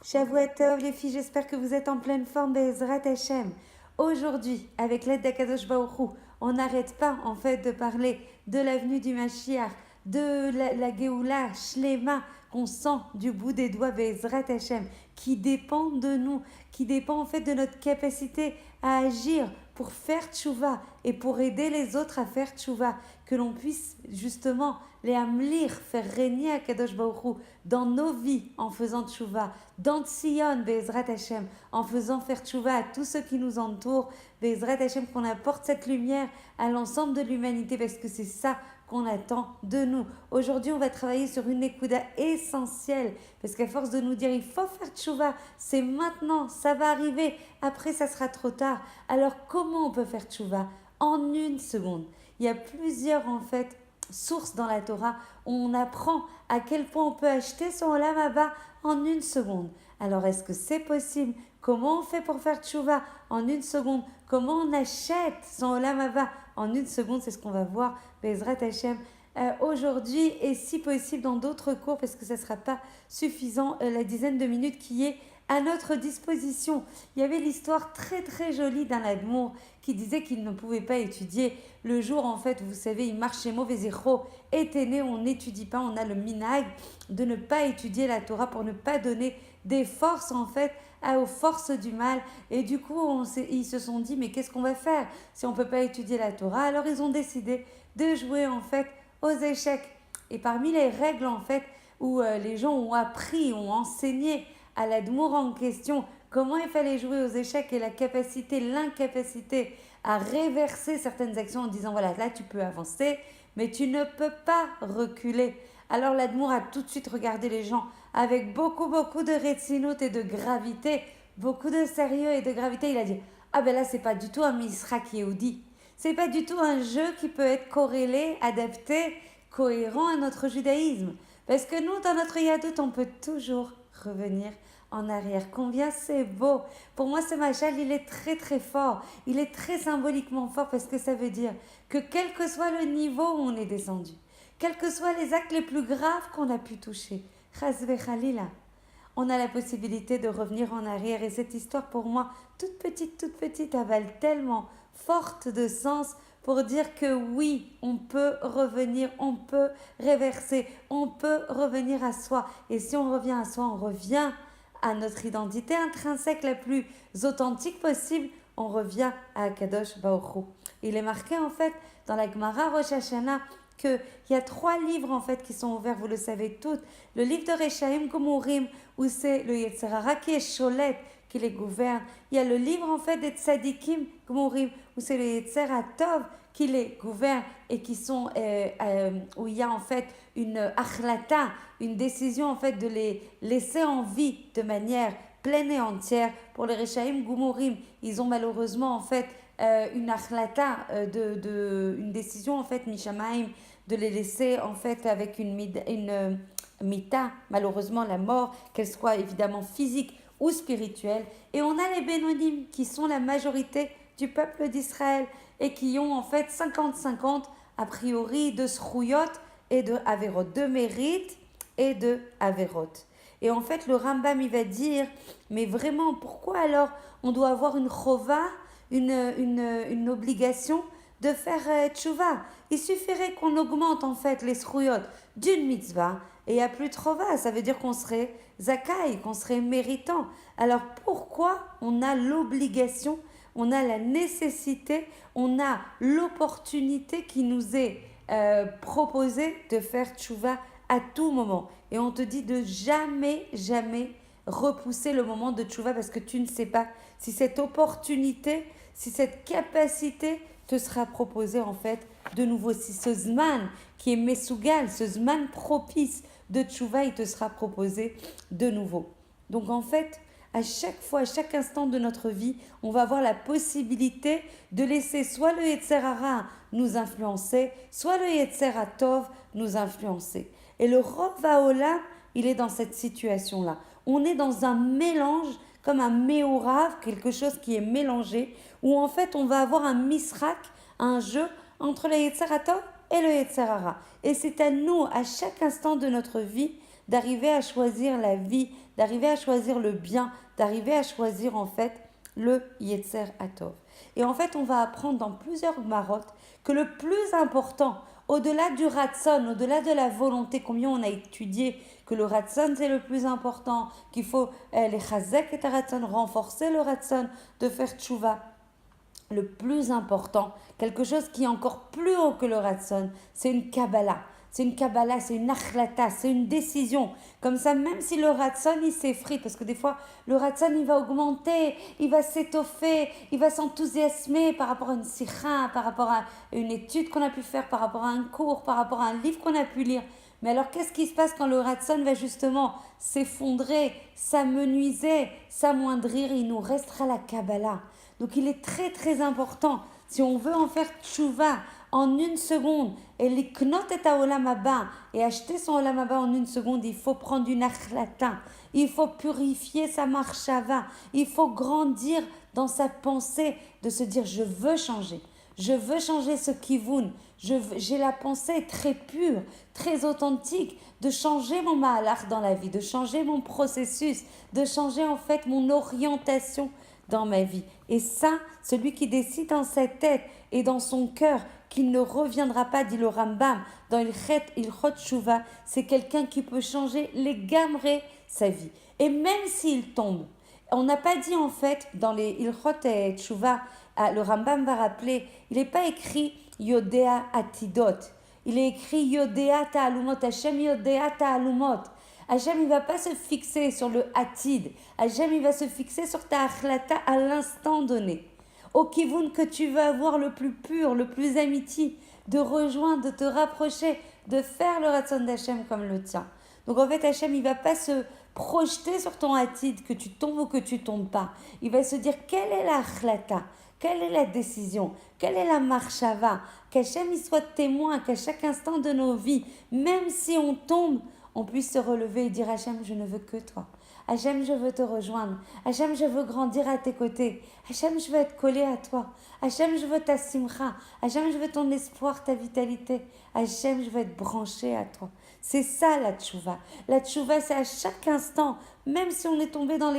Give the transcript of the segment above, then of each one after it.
Shavua Tov, les filles, j'espère que vous êtes en pleine forme, Bezrat Hashem. Aujourd'hui, avec l'aide d'Akadosh Baruch Hu, on n'arrête pas en fait de parler de l'avenue du Mashiach, de la Géoula Shlema qu'on sent du bout des doigts, Bezrat Hashem, qui dépend de nous, qui dépend en fait de notre capacité à agir pour faire tchouva et pour aider les autres à faire tchouva, que l'on puisse justement les amlir, faire régner à Kadosh Baruch Hu dans nos vies en faisant tchouva, dans Tzion, Bezrat Hashem, en faisant faire tchouva à tous ceux qui nous entourent, Bezrat Hashem, qu'on apporte cette lumière à l'ensemble de l'humanité, parce que c'est ça qu'on attend de nous. Aujourd'hui, on va travailler sur une ékouda essentielle, parce qu'à force de nous dire il faut faire tchouva, c'est maintenant, ça va arriver, après ça sera trop tard. Alors comment on peut faire tchouva? En une seconde. Il y a plusieurs en fait sources dans la Torah où on apprend à quel point on peut acheter son olam haba en une seconde. Alors est-ce que c'est possible? Comment on fait pour faire tchouva en une seconde? Comment on achète son olam haba en une seconde? C'est ce qu'on va voir, Bezrat Hashem, aujourd'hui, et si possible dans d'autres cours, parce que ça ne sera pas suffisant, la dizaine de minutes qui est à notre disposition. Il y avait l'histoire très très jolie d'un admour qui disait qu'il ne pouvait pas étudier le jour, en fait, vous savez, il marche chez mauvais zéro, était né, on n'étudie pas, on a le minag de ne pas étudier la Torah pour ne pas donner des forces en fait aux forces du mal. Et du coup, ils se sont dit, mais qu'est-ce qu'on va faire si on ne peut pas étudier la Torah? Alors ils ont décidé de jouer en fait aux échecs. Et parmi les règles en fait où les gens ont appris, ont enseigné à l'admour en question comment il fallait jouer aux échecs et la capacité, l'incapacité à réverser certaines actions en disant voilà, là tu peux avancer, mais tu ne peux pas reculer. Alors l'admour a tout de suite regardé les gens avec beaucoup de rétinoute et de gravité, beaucoup de sérieux et de gravité. Il a dit ah ben là c'est pas du tout un misrak yehudi, c'est pas du tout un jeu qui peut être corrélé, adapté, cohérent à notre judaïsme. Parce que nous, dans notre yadout, on peut toujours revenir en arrière. Combien c'est beau. Pour moi, ce machal, il est très très fort. Il est très symboliquement fort parce que ça veut dire que quel que soit le niveau où on est descendu, quels que soient les actes les plus graves qu'on a pu toucher, Chazve Khalila, on a la possibilité de revenir en arrière. Et cette histoire, pour moi, toute petite, avale tellement forte de sens pour dire que oui, on peut revenir, on peut réverser, on peut revenir à soi. Et si on revient à soi, on revient à notre identité intrinsèque la plus authentique possible, on revient à Kadosh Baruch Hu. Il est marqué en fait dans la Gemara Rosh Hashanah qu'il y a 3 livres en fait qui sont ouverts, vous le savez toutes. Le livre de Rechaim Gomurim, où c'est le Yetzer Hara qui est Cholet, qui les gouverne. Il y a le livre en fait des Tzadikim Gomurim, où c'est le Yetzer Hatov qui les gouverne et qui sont où il y a en fait une achlata, une décision en fait de les laisser en vie de manière pleine et entière. Pour les Rechaim Gomurim, ils ont malheureusement en fait une achlata, une décision en fait Mishamaim, de les laisser en fait avec une mita, malheureusement la mort, qu'elle soit évidemment physique ou spirituelle. Et on a les Bénonim qui sont la majorité du peuple d'Israël et qui ont en fait 50-50 a priori de Srouyot et de Averot, de mérite et de Averot. Et en fait le Rambam il va dire mais vraiment pourquoi alors on doit avoir une chova, une obligation de faire tchouva? Il suffirait qu'on augmente en fait les srouyot d'une mitzvah et il n'y a plus de chova, ça veut dire qu'on serait zakai, qu'on serait méritant. Alors pourquoi on a l'obligation, on a la nécessité, on a l'opportunité qui nous est proposée de faire tchouva à tout moment? Et on te dit de jamais repousser le moment de tchouva parce que tu ne sais pas si cette opportunité, si cette capacité te sera proposée en fait de nouveau. Si ce zman qui est mesougal, ce zman propice de tchouva, il te sera proposé de nouveau. Donc en fait, à chaque fois, à chaque instant de notre vie, on va avoir la possibilité de laisser soit le Yetzer Hara nous influencer, soit le Yetzer Hatov nous influencer. Et le Rov Haolam, il est dans cette situation-là. On est dans un mélange, comme un méorav, quelque chose qui est mélangé, où en fait on va avoir un misrak, un jeu entre le Yetzer Hatov et le Yetzer Hara. Et c'est à nous, à chaque instant de notre vie, d'arriver à choisir la vie, d'arriver à choisir le bien, d'arriver à choisir en fait le Yetzer Hatov. Et en fait, on va apprendre dans plusieurs marottes que le plus important, au-delà du Ratson, au-delà de la volonté, combien on a étudié que le Ratson c'est le plus important, qu'il faut les Chazek et Ratson, renforcer le Ratson, de faire tchouva. Le plus important, quelque chose qui est encore plus haut que le Ratson, c'est une Kabbalah. C'est une Kabbalah, c'est une achlata, c'est une décision. Comme ça, même si le Ratson, il s'effrite, parce que des fois, le Ratson, il va augmenter, il va s'étoffer, il va s'enthousiasmer par rapport à une sikha, par rapport à une étude qu'on a pu faire, par rapport à un cours, par rapport à un livre qu'on a pu lire. Mais alors, qu'est-ce qui se passe quand le Ratson va justement s'effondrer, s'amenuiser, s'amoindrir? Il nous restera la Kabbalah. Donc, il est très, très important, si on veut en faire tchouva en une seconde, et l'iknot et olam haba, et acheter son olam haba en une seconde, il faut prendre une achlata, il faut purifier sa marshava, il faut grandir dans sa pensée, de se dire je veux changer ce kivun, j'ai la pensée très pure, très authentique, de changer mon mahalach dans la vie, de changer mon processus, de changer en fait mon orientation dans ma vie. Et ça, celui qui décide dans sa tête et dans son cœur qu'il ne reviendra pas, dit le Rambam, dans Ilchot Tshuva, c'est quelqu'un qui peut changer les gamrés sa vie. Et même s'il tombe, on n'a pas dit en fait, dans les Ilchot et Tshuva, le Rambam va rappeler, il n'est pas écrit Yodea Atidot, il est écrit Yodea Ta'alumot, Hashem Yodea Ta'alumot. Hashem, il ne va pas se fixer sur le Atid. Hashem, il va se fixer sur ta achlata à l'instant donné. Au kivun que tu veux avoir le plus pur, le plus amitié, de rejoindre, de te rapprocher, de faire le Ratzon d'Hashem comme le tien. Donc en fait, Hashem, il ne va pas se projeter sur ton Atid, que tu tombes ou que tu ne tombes pas. Il va se dire, quelle est la achlata? Quelle est la décision? Quelle est la marshava? Qu'Hashem, il soit témoin qu'à chaque instant de nos vies, même si on tombe, on puisse se relever et dire Hachem, je ne veux que toi. Hachem, je veux te rejoindre. Hachem, je veux grandir à tes côtés. Hachem, je veux être collé à toi. Hachem, je veux ta simcha. Hachem, je veux ton espoir, ta vitalité. Hachem, je veux être branché à toi. C'est ça la tchouva. La tchouva, c'est à chaque instant, même si on est tombé dans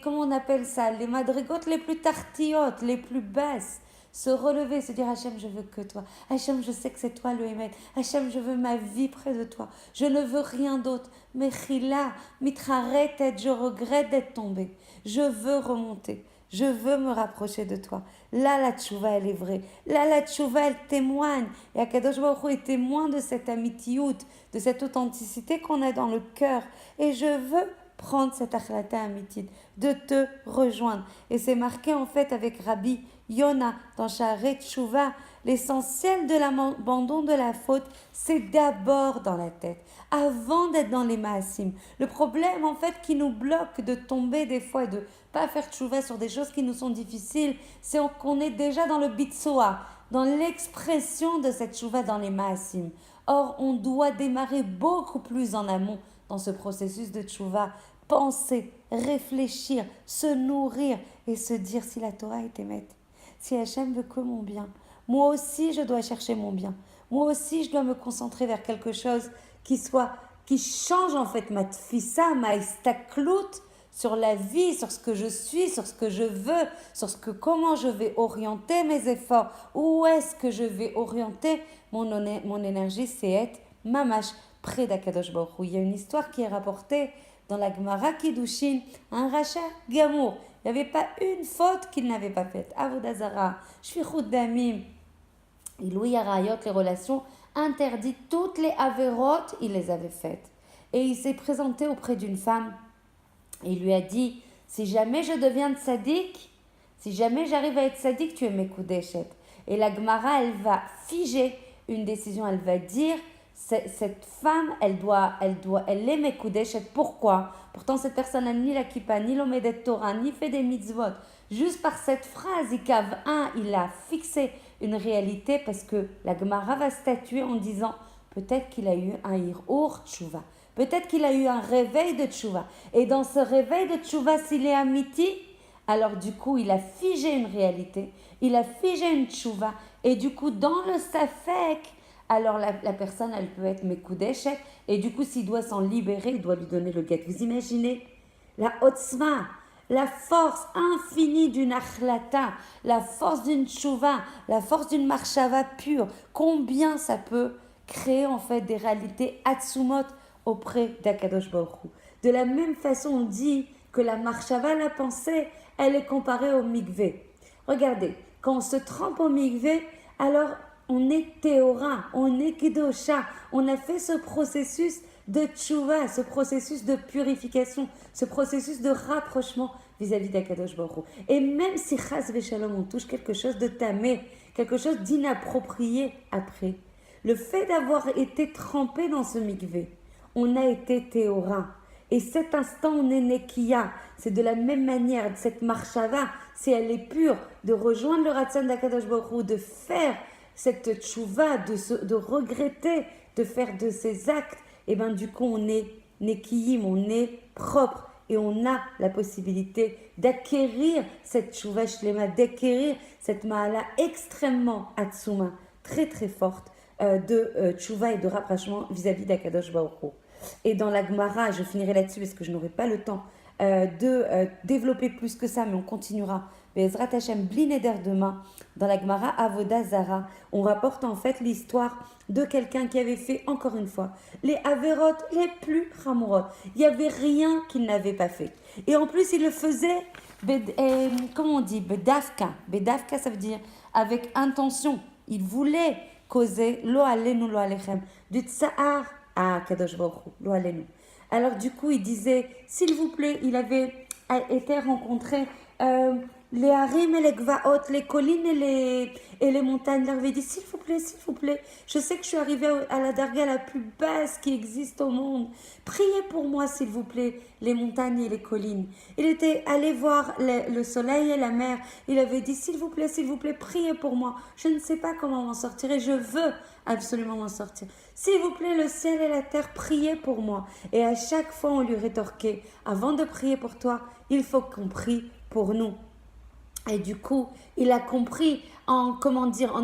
comment on appelle ça, les madrigotes les plus tartillotes, les plus basses. Se relever, se dire Hachem, je veux que toi. Hachem, je sais que c'est toi le Hémet. Hachem, je veux ma vie près de toi. Je ne veux rien d'autre. Mechila, mitraret, je regrette d'être tombée. Je veux remonter. Je veux me rapprocher de toi. Là, la tchouva, elle est vraie. Là, la tchouva, elle témoigne. Et Akadosh Baruch Hu est témoin de cette amitiout, de cette authenticité qu'on a dans le cœur. Et je veux prendre cette achlata amitid, de te rejoindre. Et c'est marqué en fait avec Rabbi Yona dans Sha'arei Tshuva, l'essentiel de l'abandon de la faute, c'est d'abord dans la tête, avant d'être dans les maasim. Le problème en fait qui nous bloque de tomber des fois et de pas faire Tshuva sur des choses qui nous sont difficiles, c'est qu'on est déjà dans le bitsoa, dans l'expression de cette Tshuva dans les maasim. Or, on doit démarrer beaucoup plus en amont dans ce processus de Tshuva, penser, réfléchir, se nourrir et se dire si la Torah est émette, si Hachem veut que mon bien, moi aussi je dois chercher mon bien, moi aussi je dois me concentrer vers quelque chose qui change en fait ma tfissa, ma istaklout sur la vie, sur ce que je suis, sur ce que je veux, comment je vais orienter mes efforts, où est-ce que je vais orienter mon énergie, c'est être mamash près d'Akadosh Baruch Hu. Il y a une histoire qui est rapportée dans la Gemara Kiddushin, un rachat gamour. Il n'y avait pas une faute qu'il n'avait pas faite. Avodah Zara, Shfichut Damim, Ilouï Arayot, les relations interdites, toutes les avérotes, il les avait faites. Et il s'est présenté auprès d'une femme et il lui a dit, si jamais je deviens tzaddik, si jamais j'arrive à être tzaddik, tu es Mekudeshet. Et la Gemara, elle va figer une décision, elle va dire, cette femme, elle est Mekudeshet. Pourquoi? Pourtant, cette personne n'a ni la kippa, ni l'omedet Torah, ni fait des mitzvot. Juste par cette phrase, il a fixé une réalité parce que la Gemara va statuer en disant peut-être qu'il a eu un hirur tshuva, peut-être qu'il a eu un réveil de tshuva. Et dans ce réveil de tshuva, s'il est amiti, alors du coup, il a figé une réalité, il a figé une tshuva. Et du coup, dans le safek, alors la personne, elle peut être Mekudeshet, et du coup, s'il doit s'en libérer, il doit lui donner le get. Vous imaginez la Otzma, la force infinie d'une achlata, la force d'une tchouva, la force d'une marshava pure, combien ça peut créer en fait des réalités atsumot auprès d'Akadosh Baruch Hu. De la même façon, on dit que la marshava, la pensée, elle est comparée au mikvé. Regardez, quand on se trempe au mikvé, alors on est théora, on est kedosha, on a fait ce processus de tchouva, ce processus de purification, ce processus de rapprochement vis-à-vis d'Akadosh Baruch Hu. Et même si chas v'shalom, on touche quelque chose de tamé, quelque chose d'inapproprié après, le fait d'avoir été trempé dans ce mikvé, on a été théora. Et cet instant, on est nekiya. C'est de la même manière, cette marshava, si elle est pure, de rejoindre le ratzon d'Akadosh Baruch Hu, de faire cette tchouva, de regretter, de faire de ces actes, et bien du coup, on est nekiyim, on est propre. Et on a la possibilité d'acquérir cette tchouva shlema, d'acquérir cette mahala extrêmement atsuma, très très forte, de tchouva et de rapprochement vis-à-vis d'Akadosh Baruch Hu. Et dans la Gemara, je finirai là-dessus parce que je n'aurai pas le temps de développer plus que ça, mais on continuera. Bezrat Hashem Blineder demain, dans la Gemara Avoda Zara, on rapporte en fait l'histoire de quelqu'un qui avait fait, encore une fois, les Averot les plus Hamurot. Il n'y avait rien qu'il n'avait pas fait. Et en plus, il le faisait, comment on dit, Bedavka. Bedavka, ça veut dire avec intention. Il voulait causer lo alenu lo alechem, du tsa'ar à Kadosh Baruch Hu, lo alenu. Alors du coup, il disait, s'il vous plaît, il avait été rencontré les harim et les gvaot, les collines et les montagnes. Il avait dit, s'il vous plaît, je sais que je suis arrivée à la darga la plus basse qui existe au monde. Priez pour moi, s'il vous plaît, les montagnes et les collines. Il était allé voir le soleil et la mer. Il avait dit, s'il vous plaît, priez pour moi. Je ne sais pas comment m'en sortir et je veux absolument m'en sortir. S'il vous plaît, le ciel et la terre, priez pour moi. Et à chaque fois, on lui rétorquait, avant de prier pour toi, il faut qu'on prie pour nous. Et du coup, il a compris en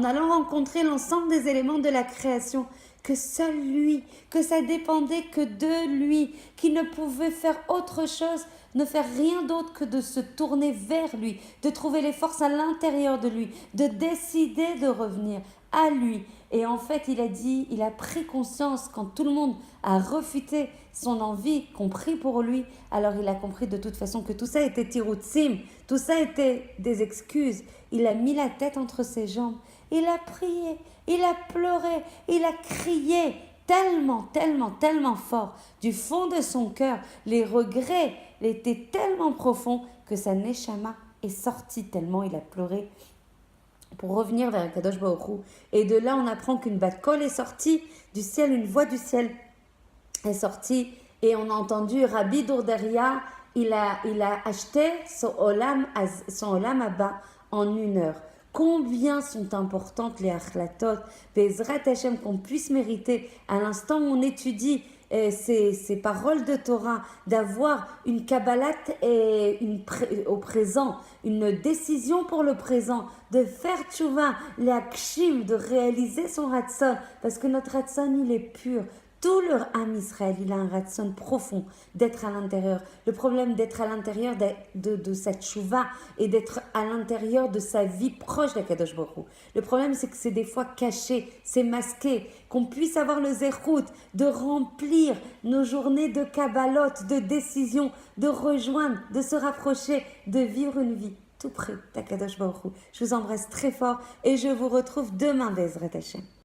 allant rencontrer l'ensemble des éléments de la création, que seul lui, que ça dépendait que de lui, qu'il ne pouvait faire autre chose, ne faire rien d'autre que de se tourner vers lui, de trouver les forces à l'intérieur de lui, de décider de revenir à lui. Et en fait, il a pris conscience quand tout le monde a refuté son envie, qu'on prie pour lui, alors il a compris de toute façon que tout ça était tirutsim, tout ça était des excuses. Il a mis la tête entre ses jambes, il a prié, il a pleuré, il a crié tellement fort. Du fond de son cœur, les regrets étaient tellement profonds que sa neshama est sortie tellement il a pleuré pour revenir vers Kadosh Baruch Hu. Et de là, on apprend qu'une bat kol est sortie du ciel, une voix du ciel est sortie. Et on a entendu Rabbi Dourderia, il a acheté son olam Abba en 1 heure. Combien sont importantes les achlatot, Bezrat Hashem, qu'on puisse mériter à l'instant où on étudie ces paroles de Torah, d'avoir une kabbalat au présent, une décision pour le présent, de faire tchouva, l'akshim, de réaliser son ratson, parce que notre ratson, il est pur. Tout leur âme Israël, il a un ratson profond d'être à l'intérieur. Le problème d'être à l'intérieur de sa tchouva et d'être à l'intérieur de sa vie proche d'Akadosh Baruch Hu. Le problème, c'est que c'est des fois caché, c'est masqué. Qu'on puisse avoir le zérout de remplir nos journées de kabbalot, de décision, de rejoindre, de se rapprocher, de vivre une vie tout près d'Akadosh Baruch Hu. Je vous embrasse très fort et je vous retrouve demain, Bezrat Hashem.